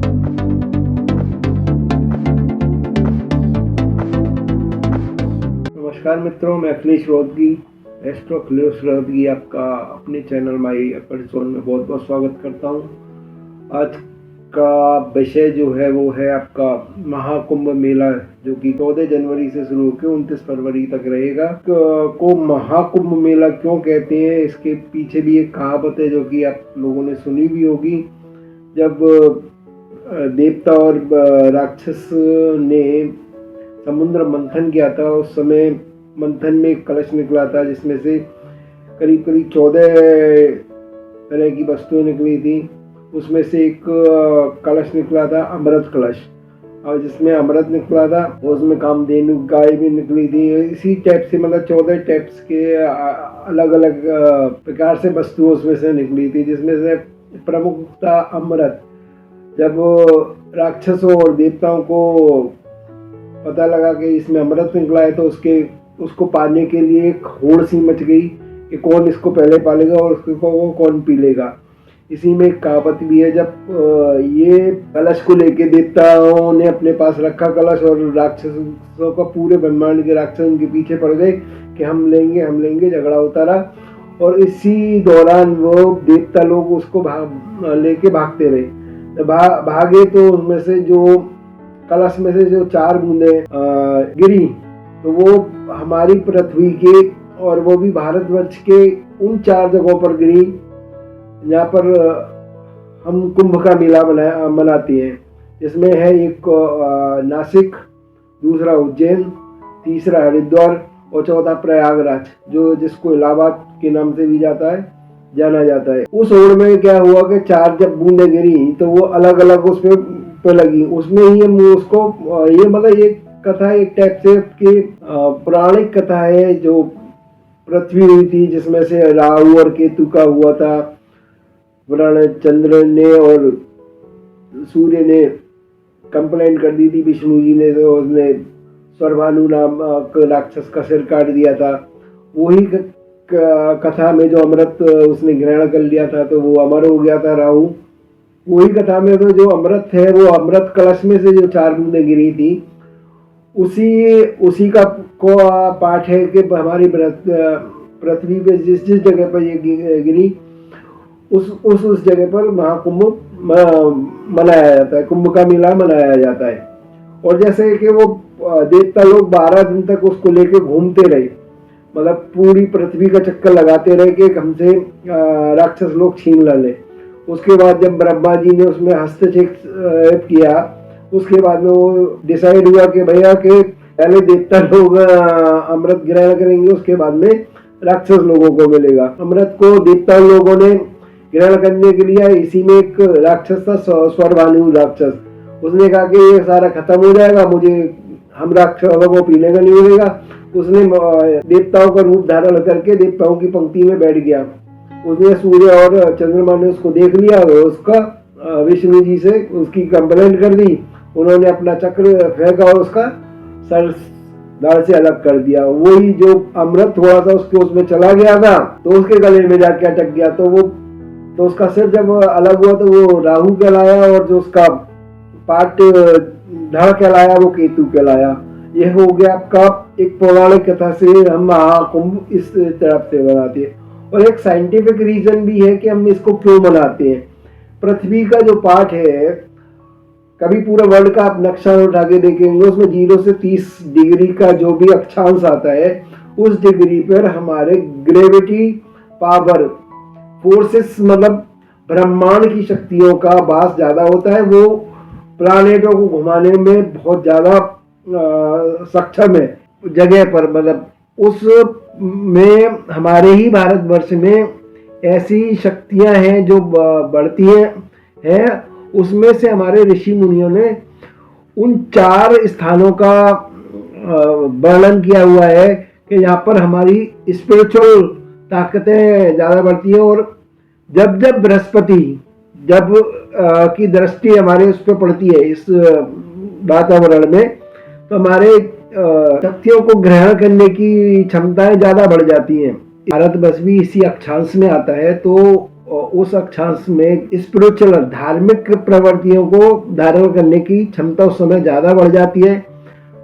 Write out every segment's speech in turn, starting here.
नमस्कार मित्रों, मैं अखिलेश रोहतगी, एस्ट्रो अखिलेश रोहतगी आपका अपने चैनल माई एपिसोड में बहुत बहुत स्वागत करता हूं। आज का विषय जो है वो है आपका महाकुंभ मेला, जो कि 14 जनवरी से शुरू होकर 29 फरवरी तक रहेगा। को महाकुंभ मेला क्यों कहते हैं, इसके पीछे भी एक कहावत है जो कि आप लोगों ने सुनी भी होगी। जब देवता और राक्षस ने समुद्र मंथन किया था, उस समय मंथन में एक कलश निकला था जिसमें से करीब करीब 14 तरह की वस्तुएं निकली थी। उसमें से एक कलश निकला था अमृत कलश, और जिसमें अमृत निकला था उसमें कामधेनु गाय भी निकली थी। इसी टाइप से मतलब 14 टाइप्स के अलग अलग प्रकार से वस्तुएं उसमें से निकली थी, जिसमें से प्रमुख था अमृत। जब राक्षसों और देवताओं को पता लगा कि इसमें अमृत निकला है तो उसको पाने के लिए एक होड़ सी मच गई कि कौन इसको पहले पालेगा और उसको कौन पी लेगा। इसी में एक कहावत भी है, जब ये कलश को लेके देवताओं ने अपने पास रखा कलश, और राक्षसों का पूरे ब्रह्मांड के राक्षस उनके पीछे पड़ गए कि हम लेंगे, झगड़ा होता रहा। और इसी दौरान वो देवता लोग उसको लेके भागते रहे। भागे तो उनमें से जो कलश में से जो 4 बूंदे गिरी, तो वो हमारी पृथ्वी के और वो भी भारतवर्ष के उन 4 जगहों पर गिरी जहाँ पर हम कुंभ का मेला मनाते हैं। जिसमें है एक नासिक, दूसरा उज्जैन, तीसरा हरिद्वार और चौथा प्रयागराज, जिसको इलाहाबाद के नाम से भी जाना जाता है। उस होड़ में क्या हुआ कि 4 जब बूंदें गिरी तो वो अलग अलग उस पे लगी। उसमें ही हम उसको ये मतलब ये कथा एक टाइप से कि पौराणिक कथा है जो पृथ्वी हुई थी, जिसमें से राहु और केतु का हुआ था। चंद्र ने और सूर्य ने कंप्लेंट कर दी थी विष्णु जी ने, तो उसने स्वर्भानु नाम राक्षस का सिर काट दिया था। वही कथा में जो अमृत उसने ग्रहण कर लिया था तो वो अमर हो गया था राहु। वही कथा में तो जो अमृत है वो अमृत कलश में से जो 4 बूंदें गिरी थी, उसी का को पाठ है कि हमारी पृथ्वी पे जिस जगह पर ये गिरी उस जगह पर महाकुंभ मनाया जाता है, कुंभ का मेला मनाया जाता है। और जैसे कि वो देवता लोग 12 दिन तक उसको लेके घूमते रहे, मतलब पूरी पृथ्वी का चक्कर लगाते रहे कि हमसे राक्षस लोग छीन न ले। उसके बाद जब ब्रह्मा जी ने उसमें हस्तक्षेप किया, उसके बाद में वो डिसाइड हुआ कि भैया के पहले देवता लोग अमृत ग्रहण करेंगे, उसके बाद में राक्षस लोगों को मिलेगा। अमृत को देवता लोगों ने ग्रहण करने के लिए, इसी में एक राक्षस था स्वर्भानु राक्षस। उसने कहा कि ये सारा खत्म हो जाएगा, हम राक्षसों को पीने का नहीं मिलेगा। उसने देवताओं का रूप धारण करके देवताओं की पंक्ति में बैठ गया। उसने सूर्य और चंद्रमा ने उसको देख लिया और उसका विष्णु जी से उसकी कंप्लेंट कर दी। उन्होंने अपना चक्र फेंका और उसका सर दाढ़ से अलग कर दिया। वही जो अमृत हुआ था उसमें चला गया था, तो उसके गले में जाके अटक गया। तो उसका सिर जब अलग हुआ तो वो राहु कहलाया, और जो उसका पाट धड़ कहलाया वो केतु कहलाया। यह हो गया आपका एक पौराणिक कथा से हम महाकुंभ इस तरफ से बनाते हैं। और एक साइंटिफिक रीजन भी है कि हम इसको क्यों मनाते हैं। पृथ्वी का जो पार्ट है, कभी पूरा वर्ल्ड का आप नक्शा उठा के देखेंगे, उसमें 0 से 30 डिग्री का जो भी अक्षांश आता है, उस डिग्री पर हमारे ग्रेविटी पावर फोर्सेस, मतलब ब्रह्मांड की शक्तियों का वास ज्यादा होता है। वो प्लानेटों को घुमाने में बहुत ज्यादा सक्षम है जगह पर। मतलब उस में हमारे ही भारतवर्ष में ऐसी शक्तियां हैं जो बढ़ती हैं। उसमें से हमारे ऋषि मुनियों ने उन 4 स्थानों का वर्णन किया हुआ है कि यहाँ पर हमारी स्पिरिचुअल ताकतें ज़्यादा बढ़ती हैं। और जब बृहस्पति की दृष्टि हमारे उस पर पड़ती है, इस वातावरण में, तो हमारे शक्तियों को ग्रहण करने की क्षमताएं ज़्यादा बढ़ जाती हैं। भारतवर्ष भी इसी अक्षांश में आता है, तो उस अक्षांश में स्पिरिचुअल धार्मिक प्रवृत्तियों को धारण करने की क्षमता उस समय ज़्यादा बढ़ जाती है।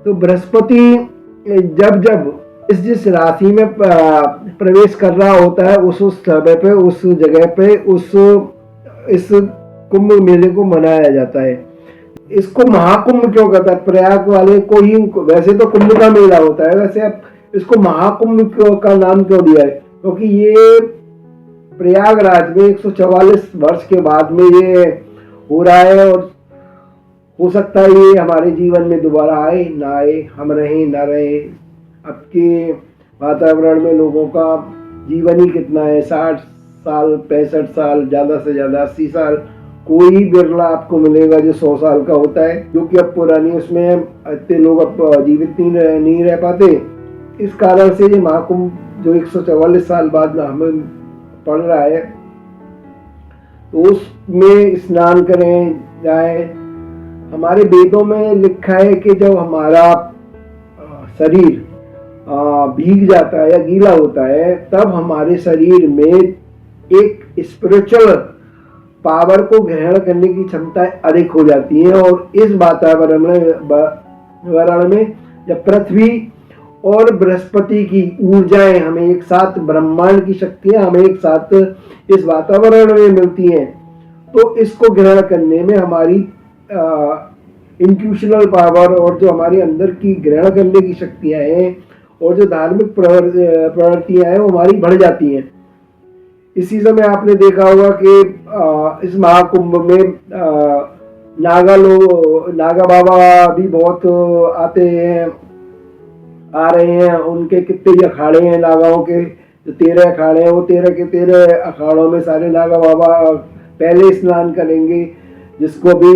तो बृहस्पति जब जब जिस राशि में प्रवेश कर रहा होता है उस समय पे, उस जगह पे, इस कुंभ मेले को मनाया जाता है। इसको महाकुंभ क्यों कहता है? प्रयाग वाले को ही, वैसे तो कुंभ का मेला होता है, वैसे अब इसको महाकुंभ का नाम क्यों दिया है? क्योंकि ये प्रयागराज में 144 वर्ष के बाद में ये हो रहा है, और हो सकता है ये हमारे जीवन में दोबारा आए ना आए, हम रहें ना रहें। अब के वातावरण में लोगों का जीवन ही कितना है, 60 साल, 65 साल, ज़्यादा से ज़्यादा 80 साल। कोई बिरला आपको मिलेगा जो 100 साल का होता है, जो कि अब पुरानी उसमें इतने लोग अब जीवित नहीं रह पाते। इस कारण से ये महाकुंभ जो 144 साल बाद हमें पड़ रहा है, तो उसमें स्नान करें जाए। हमारे वेदों में लिखा है कि जब हमारा शरीर भीग जाता है या गीला होता है, तब हमारे शरीर में एक स्पिरिचुअल पावर को ग्रहण करने की क्षमता अधिक हो जाती है। और इस वातावरण में जब पृथ्वी और बृहस्पति की ऊर्जाएं हमें एक साथ, ब्रह्मांड की शक्तियां हमें एक साथ इस वातावरण में मिलती हैं, तो इसको ग्रहण करने में हमारी इंट्यूशनल पावर और जो हमारे अंदर की ग्रहण करने की शक्तियां हैं और जो धार्मिक प्रवृत्तियां हैं वो हमारी बढ़ जाती हैं। इसी समय आपने देखा होगा कि इस महाकुंभ में नागा बाबा भी बहुत आते हैं, आ रहे हैं। उनके कितने ही अखाड़े हैं नागाओं के, जो 13 अखाड़े हैं, वो 13 के 13 अखाड़ों में सारे नागा बाबा पहले स्नान करेंगे, जिसको भी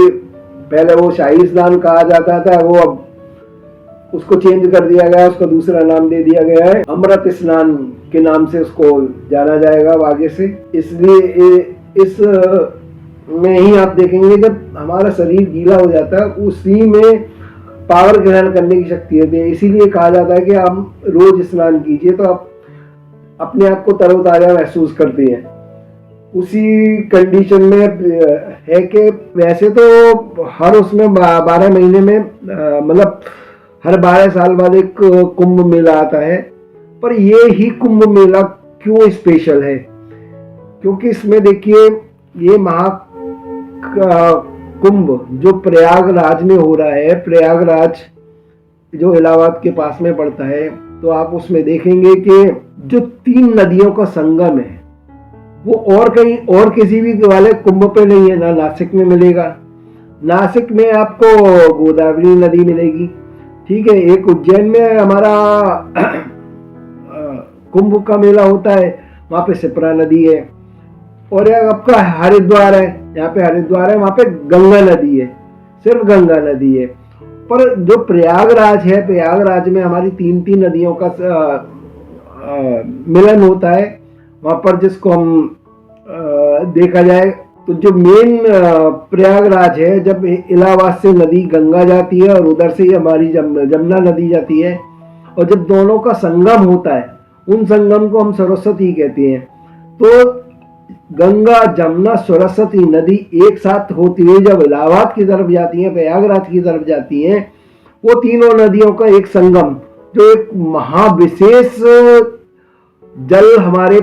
पहले वो शाही स्नान कहा जाता था, वो अब उसको चेंज कर दिया गया, उसको दूसरा नाम दे दिया गया है, अमृत स्नान के नाम से उसको जाना जाएगा आगे से। इसलिए इस में ही आप देखेंगे जब हमारा शरीर गीला हो जाता है, उसी में पावर ग्रहण करने की शक्ति होती है। इसीलिए कहा जाता है कि हम रोज स्नान कीजिए तो आप अपने आप को तरोताजा महसूस करते हैं। उसी कंडीशन में है कि वैसे तो हर उसमें 12 महीने में मतलब हर 12 साल बाद एक कुंभ मेला आता है, पर ये ही कुंभ मेला क्यों स्पेशल है? क्योंकि इसमें देखिए ये कुंभ जो प्रयागराज में हो रहा है, प्रयागराज जो इलाहाबाद के पास में पड़ता है, तो आप उसमें देखेंगे कि जो 3 नदियों का संगम है वो और कहीं और किसी भी वाले कुंभ पे नहीं है। ना नासिक में मिलेगा, नासिक में आपको गोदावरी नदी मिलेगी, ठीक है। एक उज्जैन में हमारा कुंभ का मेला होता है, वहां पे शिप्रा नदी है। और आपका हरिद्वार है, यहाँ पे हरिद्वार है, वहां पे गंगा नदी है, सिर्फ गंगा नदी है। पर जो प्रयागराज है, प्रयागराज में हमारी 3 नदियों का मिलन होता है वहां पर, जिसको हम देखा जाए तो जो मेन प्रयागराज है, जब इलाहाबाद से नदी गंगा जाती है और उधर से हमारी जमुना नदी जाती है, और जब दोनों का संगम होता है, उन संगम को हम सरस्वती कहते हैं। तो गंगा, जमुना, सरस्वती नदी एक साथ होती हुई जब इलाहाबाद की तरफ जाती है, प्रयागराज की तरफ जाती हैं, वो तीनों नदियों का एक संगम, जो एक महाविशेष जल हमारे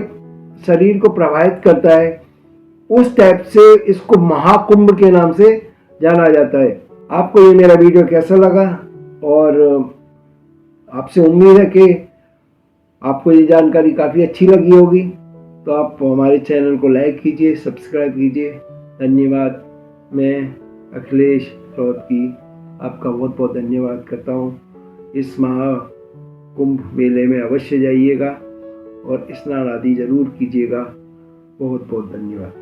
शरीर को प्रभावित करता है, उस टाइप से इसको महाकुंभ के नाम से जाना जाता है। आपको ये मेरा वीडियो कैसा लगा? और आपसे उम्मीद है कि आपको ये जानकारी काफ़ी अच्छी लगी होगी, तो आप हमारे चैनल को लाइक कीजिए, सब्सक्राइब कीजिए। धन्यवाद। मैं अखिलेश रोहतगी आपका बहुत बहुत धन्यवाद करता हूँ। इस महाकुंभ मेले में अवश्य जाइएगा और स्नान आदि जरूर कीजिएगा। बहुत बहुत धन्यवाद।